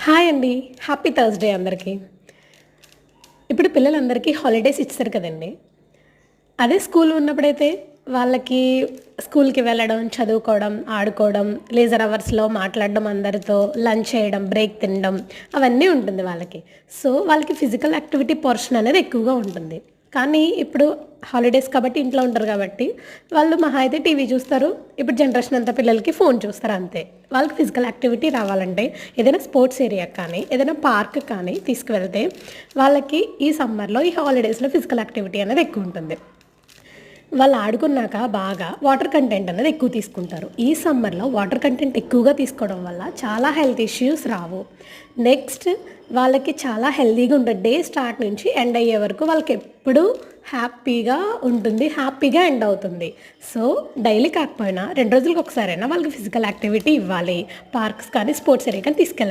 Hi అండి. Happy Thursday అందరికీ. ఇప్పుడు పిల్లలందరికీ హాలిడేస్ ఇచ్చేసారు కదండీ! అదే స్కూల్ ఉన్నప్పుడైతే వాళ్ళకి స్కూల్‌కి వెళ్ళడం, చదువుకోవడం, ఆడుకోవడం, లీజర్ అవర్స్‌లో మాట్లాడడం అందరితో, లంచ్ చేయడం, బ్రేక్ తినడం అవన్నీ ఉంటుంది వాళ్ళకి. సో, వాళ్ళకి ఫిజికల్ యాక్టివిటీ పోర్షన్ అనేది ఎక్కువగా ఉంటుంది. కానీ ఇప్పుడు హాలిడేస్ కాబట్టి ఇంట్లో ఉంటారు కాబట్టి వాళ్ళు మహా అయితే టీవీ చూస్తారు. ఇప్పుడు జనరేషన్ అంతా పిల్లలకి ఫోన్ చూస్తారు అంతే. వాళ్ళకి ఫిజికల్ యాక్టివిటీ రావాలంటే ఏదైనా స్పోర్ట్స్ ఏరియాకి కానీ, ఏదైనా పార్క్ కానీ తీసుకువెళ్తే వాళ్ళకి ఈ సమ్మర్‌లో, ఈ హాలిడేస్‌లో ఫిజికల్ యాక్టివిటీ అనేది ఎక్కువుంటుంది. వాళ్ళు ఆడుకున్నాక బాగా వాటర్ కంటెంట్ అనేది ఎక్కువ తీసుకుంటారు. ఈ సమ్మర్‌లో వాటర్ కంటెంట్ ఎక్కువగా తీసుకోవడం వల్ల చాలా హెల్త్ ఇష్యూస్ రావు. నెక్స్ట్ వాళ్ళకి చాలా హెల్తీగా ఉంటుంది. డే స్టార్ట్ నుంచి ఎండ్ అయ్యే వరకు వాళ్ళకెప్పుడూ హ్యాపీగా ఉంటుంది. హ్యాపీగా ఎండ్ అవుతుంది. సో, డైలీ కాకపోయినా 2 రోజులకి ఒకసారైనా వాళ్ళకి ఫిజికల్ యాక్టివిటీ ఇవ్వాలి. పార్క్స్ కానీ, స్పోర్ట్స్ ఏరియా కానీ తీసుకెళ్ళాలి.